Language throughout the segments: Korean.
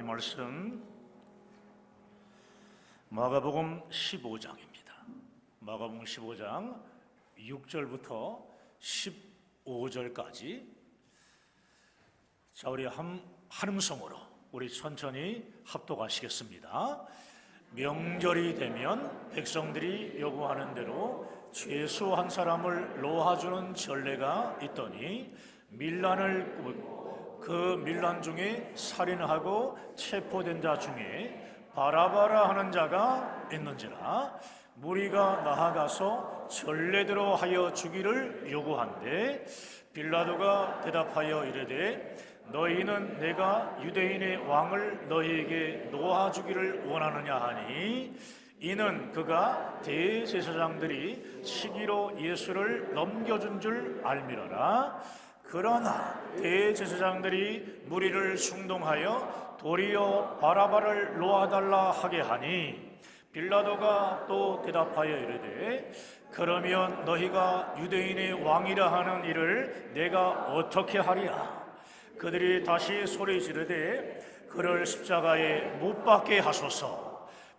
말씀 마가복음 15장입니다. 마가복음 15장 6절부터 15절까지 자, 우리 한음성으로 우리 천천히 합독하시겠습니다. 명절이 되면 백성들이 요구하는 대로 죄수 한 사람을 놓아주는 전례가 있더니 밀란을 꾸미고 그 밀란 중에 살인하고 체포된 자 중에 바라바라 하는 자가 있는지라 무리가 나아가서 전례대로 하여 주기를 요구한대 빌라도가 대답하여 이르되 너희는 내가 유대인의 왕을 너희에게 놓아주기를 원하느냐 하니 이는 그가 대제사장들이 시기로 예수를 넘겨준 줄 알미러라. 그러나 대제사장들이 무리를 충동하여 도리어 바라바를 놓아달라 하게 하니 빌라도가 또 대답하여 이르되 그러면 너희가 유대인의 왕이라 하는 이를 내가 어떻게 하리야? 그들이 다시 소리 지르되 그를 십자가에 못 박게 하소서.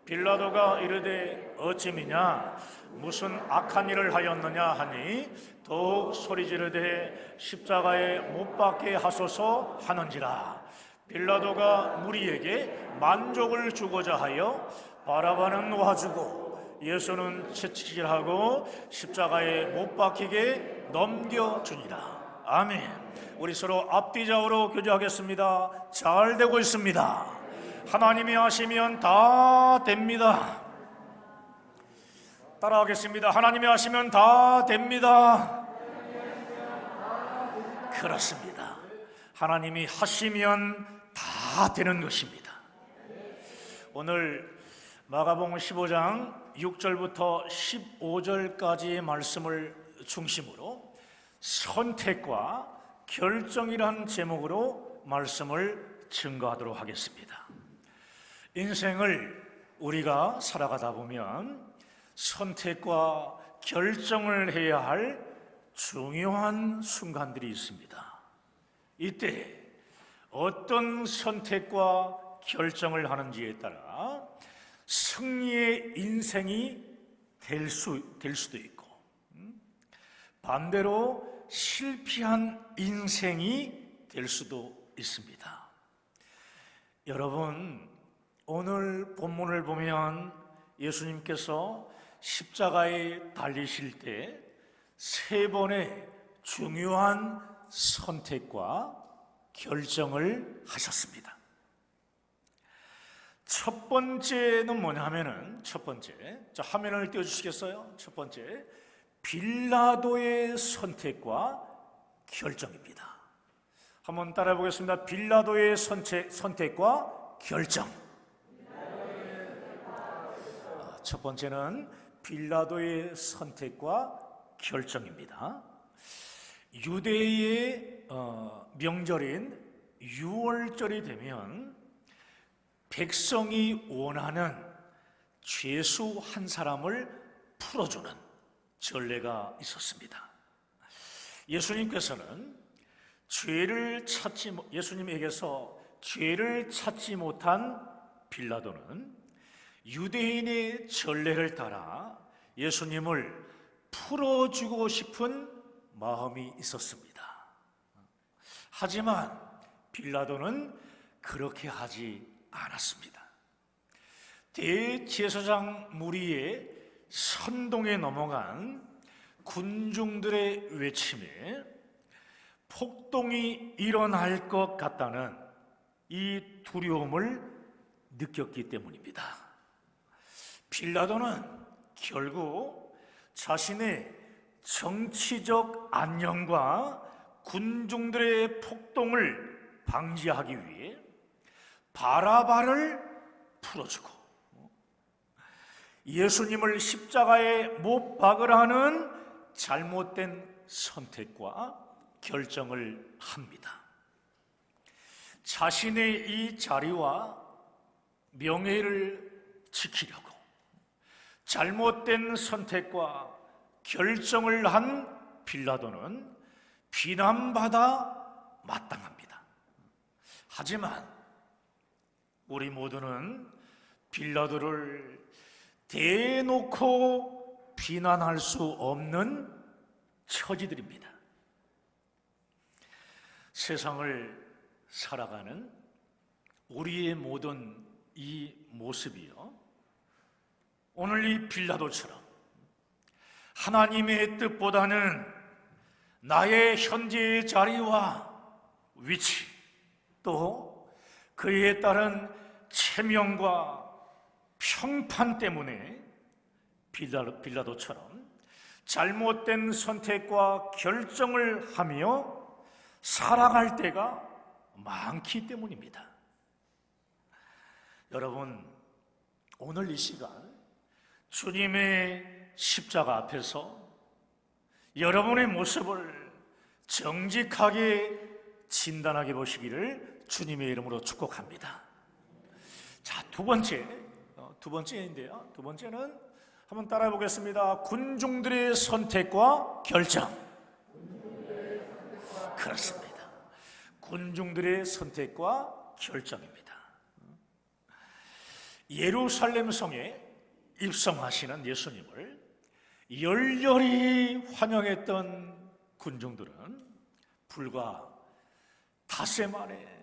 빌라도가 이르되 어찌미냐 무슨 악한 일을 하였느냐 하니 더욱 소리 지르되 십자가에 못 박게 하소서 하는지라. 빌라도가 무리에게 만족을 주고자 하여 바라바는 놓아주고 예수는 채찍질하고 십자가에 못 박히게 넘겨주니라. 아멘. 우리 서로 앞뒤 좌우로 교제하겠습니다. 잘 되고 있습니다. 하나님이 하시면 다 됩니다. 따라하겠습니다. 하나님이 하시면 다 됩니다. 그렇습니다. 하나님이 하시면 다 되는 것입니다. 오늘 마가복음 15장 6절부터 15절까지의 말씀을 중심으로 선택과 결정이란 제목으로 말씀을 증거하도록 하겠습니다. 인생을 우리가 살아가다 보면 선택과 결정을 해야 할 중요한 순간들이 있습니다. 이때 어떤 선택과 결정을 하는지에 따라 승리의 인생이 될 수도 있고 반대로 실패한 인생이 될 수도 있습니다. 여러분, 오늘 본문을 보면 예수님께서 십자가에 달리실 때 세 번의 중요한 선택과 결정을 하셨습니다. 첫 번째는 뭐냐면은 자, 화면을 띄워주시겠어요? 첫 번째, 빌라도의 선택과 결정입니다. 한번 따라해 보겠습니다. 빌라도의 선택과 결정. 첫 번째는 빌라도의 선택과 결정입니다. 유대의 명절인 유월절이 되면 백성이 원하는 죄수 한 사람을 풀어주는 전례가 있었습니다. 예수님에게서 죄를 찾지 못한 빌라도는 유대인의 전례를 따라 예수님을 풀어주고 싶은 마음이 있었습니다. 하지만 빌라도는 그렇게 하지 않았습니다. 대제사장 무리의 선동에 넘어간 군중들의 외침에 폭동이 일어날 것 같다는 이 두려움을 느꼈기 때문입니다. 빌라도는 결국 자신의 정치적 안녕과 군중들의 폭동을 방지하기 위해 바라바를 풀어주고 예수님을 십자가에 못 박으라는 잘못된 선택과 결정을 합니다. 자신의 이 자리와 명예를 지키려고 잘못된 선택과 결정을 한 빌라도는 비난받아 마땅합니다. 하지만 우리 모두는 빌라도를 대놓고 비난할 수 없는 처지들입니다. 세상을 살아가는 우리의 모든 이 모습이요, 오늘 이 빌라도처럼 하나님의 뜻보다는 나의 현재의 자리와 위치, 또 그에 따른 체면과 평판 때문에 빌라도처럼 잘못된 선택과 결정을 하며 살아갈 때가 많기 때문입니다. 여러분, 오늘 이 시간 주님의 십자가 앞에서 여러분의 모습을 정직하게 진단하게 보시기를 주님의 이름으로 축복합니다. 자, 두 번째인데요. 두 번째는 한번 따라해 보겠습니다. 군중들의 선택과 결정. 그렇습니다. 군중들의 선택과 결정입니다. 예루살렘 성에 입성하시는 예수님을 열렬히 환영했던 군중들은 불과 닷새 만에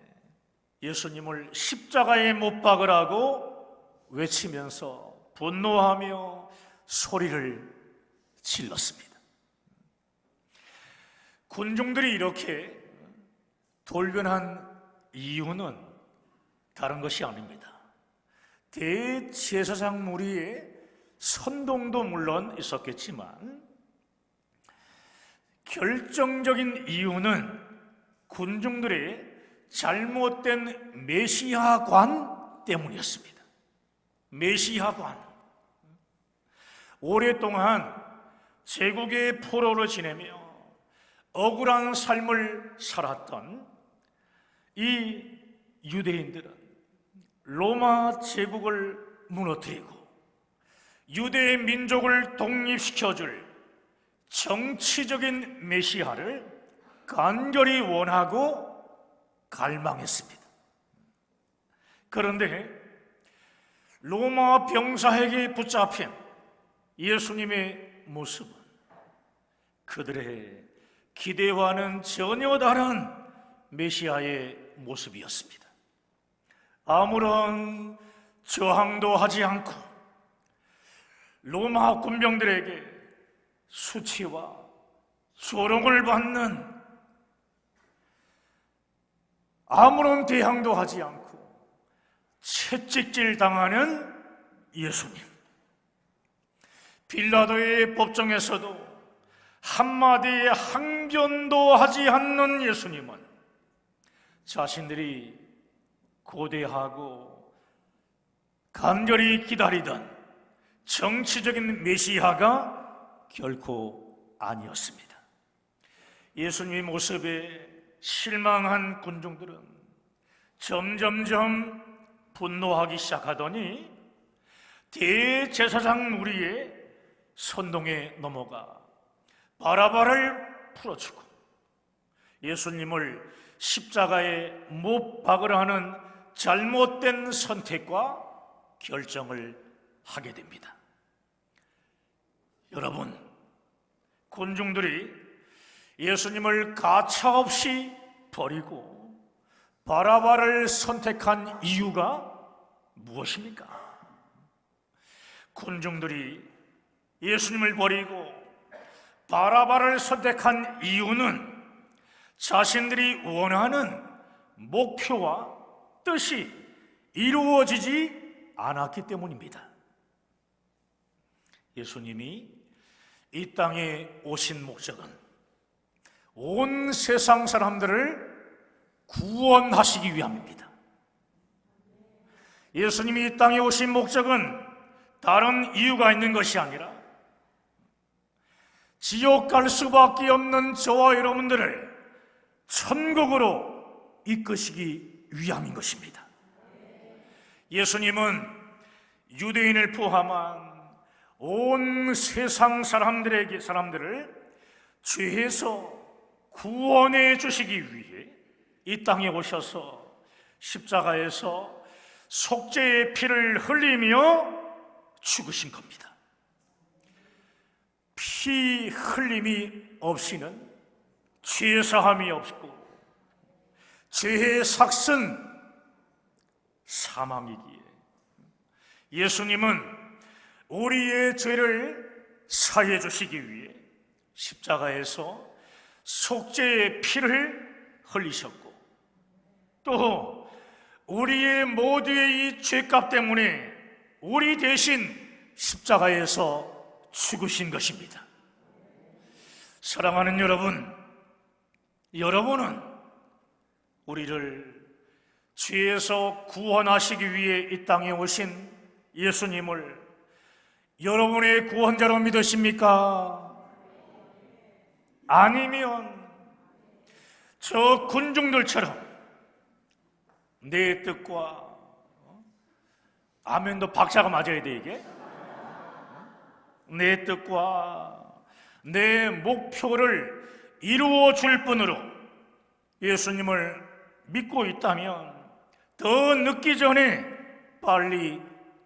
예수님을 십자가에 못 박으라고 외치면서 분노하며 소리를 질렀습니다. 군중들이 이렇게 돌변한 이유는 다른 것이 아닙니다. 대제사장 무리의 선동도 물론 있었겠지만 결정적인 이유는 군중들의 잘못된 메시아관 때문이었습니다. 메시아관. 오랫동안 제국의 포로로 지내며 억울한 삶을 살았던 이 유대인들은 로마 제국을 무너뜨리고 유대 민족을 독립시켜줄 정치적인 메시아를 간절히 원하고 갈망했습니다. 그런데 로마 병사에게 붙잡힌 예수님의 모습은 그들의 기대와는 전혀 다른 메시아의 모습이었습니다. 아무런 저항도 하지 않고 로마 군병들에게 수치와 조롱을 받는, 아무런 대항도 하지 않고 채찍질 당하는 예수님. 빌라도의 법정에서도 한마디의 항변도 하지 않는 예수님은 자신들이 고대하고 간절히 기다리던 정치적인 메시아가 결코 아니었습니다. 예수님의 모습에 실망한 군중들은 점점점 분노하기 시작하더니 대제사장 무리의 선동에 넘어가 바라바를 풀어주고 예수님을 십자가에 못 박으려 하는 잘못된 선택과 결정을 하게 됩니다. 여러분, 군중들이 예수님을 가차없이 버리고 바라바를 선택한 이유가 무엇입니까? 군중들이 예수님을 버리고 바라바를 선택한 이유는 자신들이 원하는 목표와 뜻이 이루어지지 않았기 때문입니다. 예수님이 이 땅에 오신 목적은 온 세상 사람들을 구원하시기 위함입니다. 예수님이 이 땅에 오신 목적은 다른 이유가 있는 것이 아니라 지옥 갈 수밖에 없는 저와 여러분들을 천국으로 이끄시기 위함인 것입니다. 예수님은 유대인을 포함한 온 세상 사람들을 죄에서 구원해 주시기 위해 이 땅에 오셔서 십자가에서 속죄의 피를 흘리며 죽으신 겁니다. 피 흘림이 없이는 죄 사함이 없고 죄의 삭은 사망이기에 예수님은 우리의 죄를 사해 주시기 위해 십자가에서 속죄의 피를 흘리셨고, 또 우리의 모두의 이 죄값 때문에 우리 대신 십자가에서 죽으신 것입니다. 사랑하는 여러분, 여러분은 우리를 죄에서 구원하시기 위해 이 땅에 오신 예수님을 여러분의 구원자로 믿으십니까? 아니면 저 군중들처럼 내 뜻과 아멘도 박자가 맞아야 돼. 이게 내 뜻과 내 목표를 이루어 줄 뿐으로 예수님을 믿고 있다면 더 늦기 전에 빨리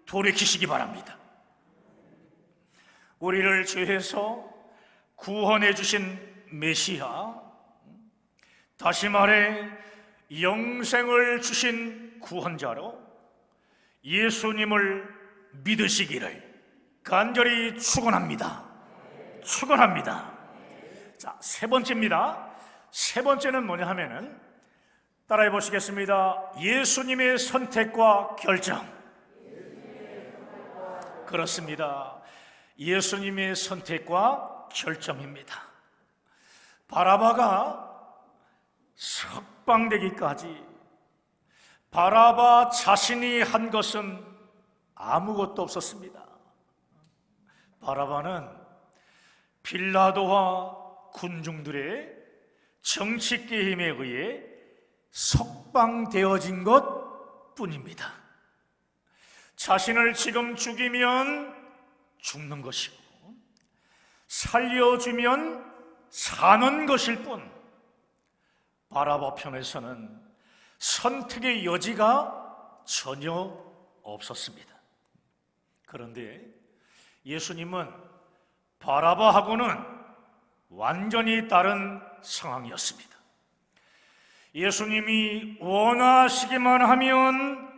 돌이키시기 바랍니다. 우리를 죄에서 구원해 주신 메시아, 다시 말해 영생을 주신 구원자로 예수님을 믿으시기를 간절히 축원합니다. 축원합니다. 자, 세 번째입니다. 세 번째는 뭐냐 하면은 따라해 보시겠습니다. 예수님의 선택과 결정. 그렇습니다. 예수님의 선택과 결정입니다. 바라바가 석방되기까지 바라바 자신이 한 것은 아무것도 없었습니다. 바라바는 빌라도와 군중들의 정치 게임에 의해 석방되어진 것 뿐입니다. 자신을 지금 죽이면 죽는 것이고 살려주면 사는 것일 뿐, 바라바 편에서는 선택의 여지가 전혀 없었습니다. 그런데 예수님은 바라바하고는 완전히 다른 상황이었습니다. 예수님이 원하시기만 하면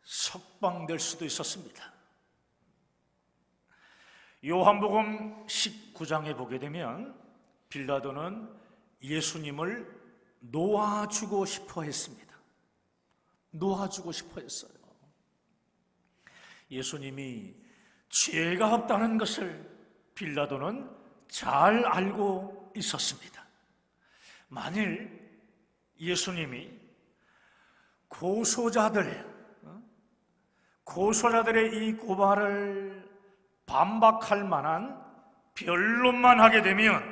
석방될 수도 있었습니다. 요한복음 19장에 보게 되면 빌라도는 예수님을 놓아주고 싶어 했습니다. 놓아주고 싶어 했어요. 예수님이 죄가 없다는 것을 빌라도는 잘 알고 있었습니다. 만일 예수님이 고소자들의 이 고발을 반박할 만한 변론만 하게 되면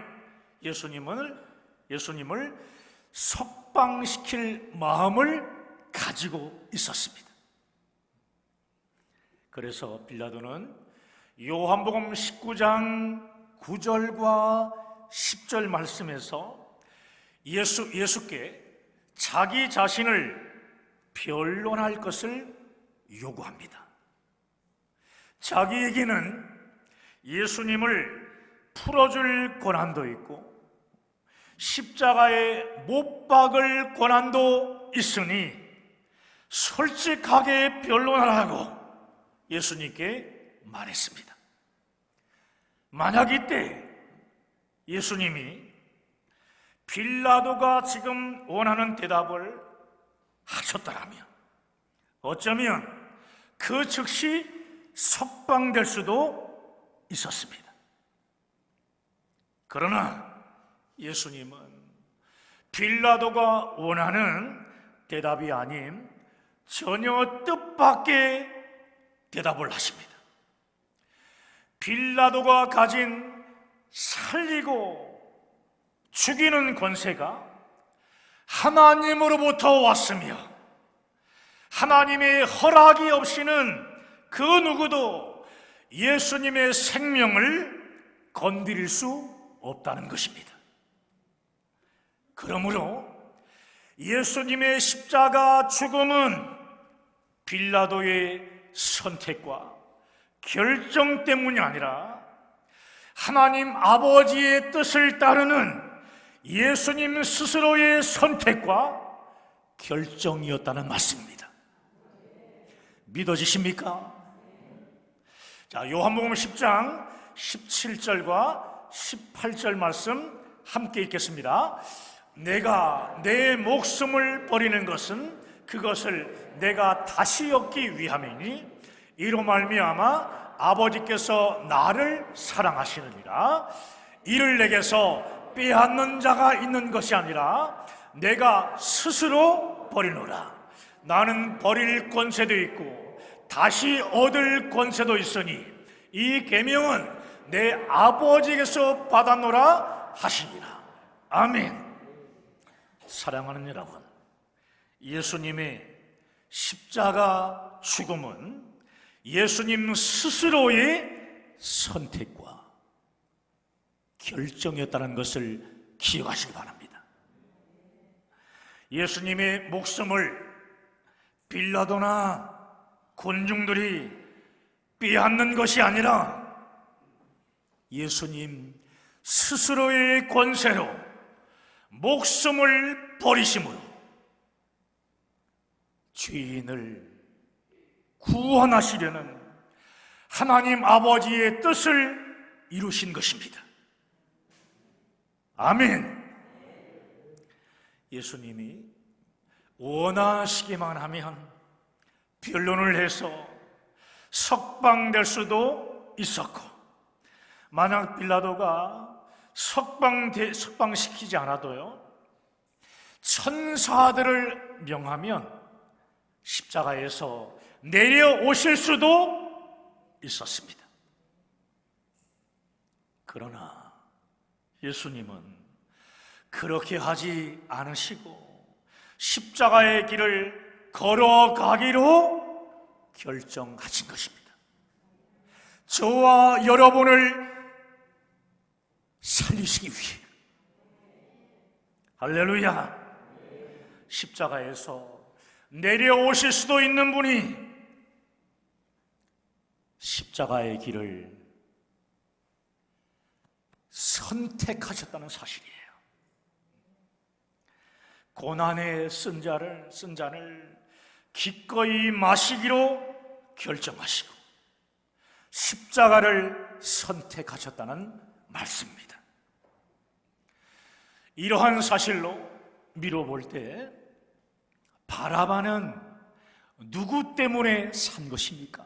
예수님을 석방시킬 마음을 가지고 있었습니다. 그래서 빌라도는 요한복음 19장 9절과 10절 말씀에서 예수께 자기 자신을 변론할 것을 요구합니다. 자기에게는 예수님을 풀어줄 권한도 있고 십자가에 못 박을 권한도 있으니 솔직하게 변론하라고 예수님께 말했습니다. 만약 이때 예수님이 빌라도가 지금 원하는 대답을 하셨더라면 어쩌면 그 즉시 석방될 수도 있었습니다. 그러나 예수님은 빌라도가 원하는 대답이 아닌 전혀 뜻밖의 대답을 하십니다. 빌라도가 가진 살리고 죽이는 권세가 하나님으로부터 왔으며 하나님의 허락이 없이는 그 누구도 예수님의 생명을 건드릴 수 없다는 것입니다. 그러므로 예수님의 십자가 죽음은 빌라도의 선택과 결정 때문이 아니라 하나님 아버지의 뜻을 따르는 예수님 스스로의 선택과 결정이었다는 말씀입니다. 믿어지십니까? 자, 요한복음 10장 17절과 18절 말씀 함께 읽겠습니다. 내가 내 목숨을 버리는 것은 그것을 내가 다시 얻기 위함이니 이로 말미암아 아버지께서 나를 사랑하시느니라. 이를 내게서 빼앗는 자가 있는 것이 아니라 내가 스스로 버리노라. 나는 버릴 권세도 있고 다시 얻을 권세도 있으니 이 계명은 내 아버지께서 받았노라 하시니라. 아멘. 사랑하는 여러분, 예수님의 십자가 죽음은 예수님 스스로의 선택과 결정이었다는 것을 기억하시기 바랍니다. 예수님의 목숨을 빌라도나 군중들이 빼앗는 것이 아니라 예수님 스스로의 권세로 목숨을 버리심으로 죄인을 구원하시려는 하나님 아버지의 뜻을 이루신 것입니다. 아멘. 예수님이 원하시기만 하면 변론을 해서 석방될 수도 있었고, 만약 빌라도가 석방시키지 않아도요, 천사들을 명하면 십자가에서 내려오실 수도 있었습니다. 그러나 예수님은 그렇게 하지 않으시고 십자가의 길을 걸어가기로 결정하신 것입니다. 저와 여러분을 살리시기 위해. 할렐루야. 십자가에서 내려오실 수도 있는 분이 십자가의 길을 선택하셨다는 사실이에요. 고난의 쓴 잔을 기꺼이 마시기로 결정하시고 십자가를 선택하셨다는 말씀입니다. 이러한 사실로 미뤄볼 때 바라바는 누구 때문에 산 것입니까?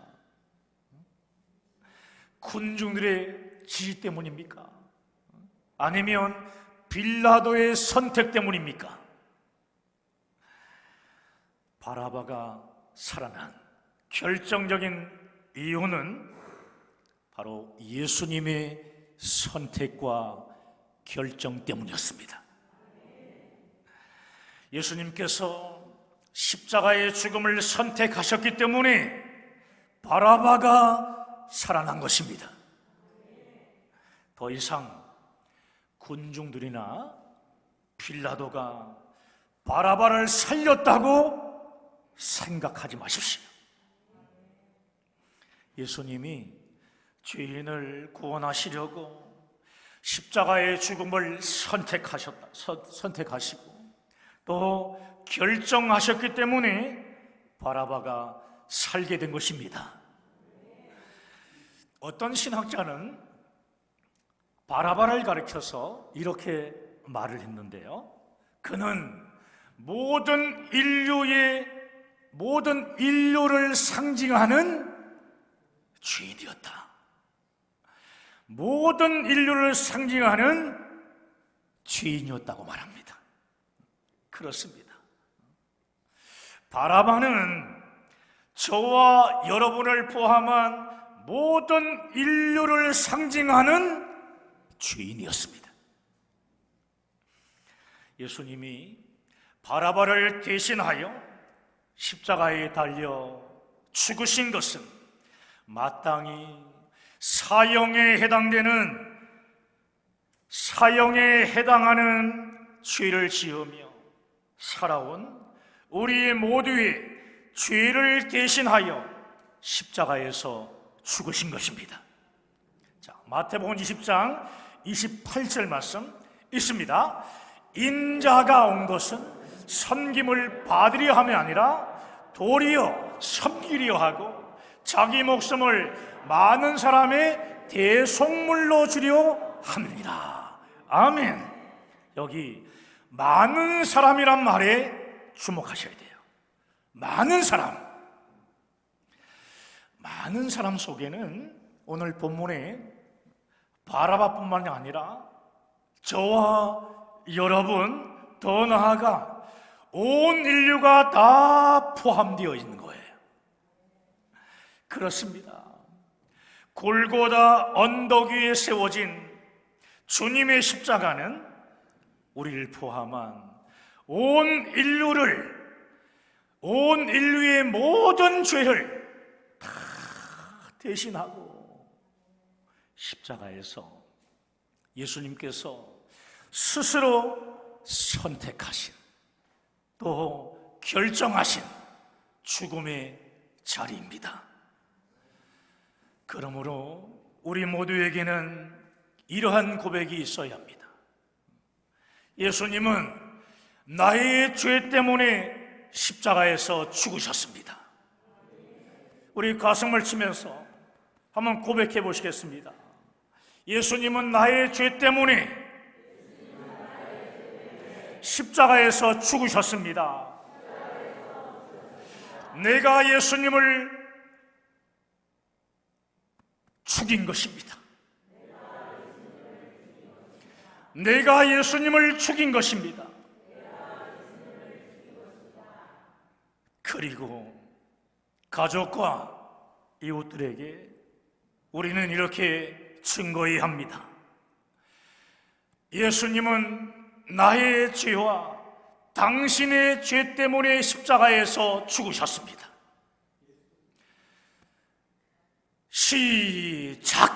군중들의 지지 때문입니까? 아니면 빌라도의 선택 때문입니까? 바라바가 살아난 결정적인 이유는 바로 예수님의 선택과 결정 때문이었습니다. 예수님께서 십자가의 죽음을 선택하셨기 때문에 바라바가 살아난 것입니다. 더 이상 군중들이나 빌라도가 바라바를 살렸다고 생각하지 마십시오. 예수님이 죄인을 구원하시려고 십자가의 죽음을 선택하시고 또 결정하셨기 때문에 바라바가 살게 된 것입니다. 어떤 신학자는 바라바를 가리켜서 이렇게 말을 했는데요, 그는 모든 인류를 상징하는 죄인이었다. 모든 인류를 상징하는 죄인이었다고 말합니다. 그렇습니다. 바라바는 저와 여러분을 포함한 모든 인류를 상징하는 죄인이었습니다. 예수님이 바라바를 대신하여 십자가에 달려 죽으신 것은 마땅히 사형에 해당하는 죄를 지으며 살아온 우리 모두의 죄를 대신하여 십자가에서 죽으신 것입니다. 자, 마태복음 20장 28절 말씀 있습니다. 인자가 온 것은 섬김을 받으려 함이 아니라 도리어 섬기려 하고 자기 목숨을 많은 사람의 대속물로 주려 함이니라. 아멘. 여기 많은 사람이란 말에 주목하셔야 돼요. 많은 사람 속에는 오늘 본문에 바라바뿐만이 아니라 저와 여러분, 더 나아가 온 인류가 다 포함되어 있는 거예요. 그렇습니다. 골고다 언덕 위에 세워진 주님의 십자가는 우리를 포함한 온 인류의 모든 죄를 다 대신하고 십자가에서 예수님께서 스스로 선택하신, 또 결정하신 죽음의 자리입니다. 그러므로 우리 모두에게는 이러한 고백이 있어야 합니다. 예수님은 나의 죄 때문에 십자가에서 죽으셨습니다. 우리 가슴을 치면서 한번 고백해 보시겠습니다. 예수님은 나의 죄 때문에 십자가에서 죽으셨습니다. 내가 예수님을 죽인 것입니다. 내가 예수님을 죽인 것입니다. 그리고 가족과 이웃들에게 우리는 이렇게 증거해야 합니다. 예수님은 나의 죄와 당신의 죄 때문에 십자가에서 죽으셨습니다. 시작!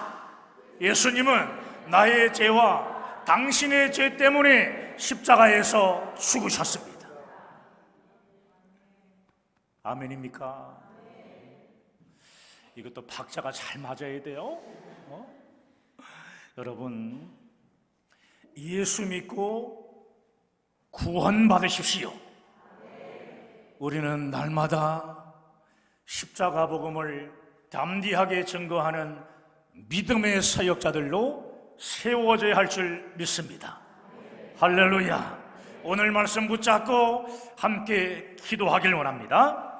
예수님은 나의 죄와 당신의 죄 때문에 십자가에서 죽으셨습니다. 아멘입니까? 이것도 박자가 잘 맞아야 돼요. 여러분, 예수 믿고 구원받으십시오. 우리는 날마다 십자가 복음을 담대하게 증거하는 믿음의 사역자들로 세워져야 할 줄 믿습니다. 할렐루야. 오늘 말씀 붙잡고 함께 기도하길 원합니다.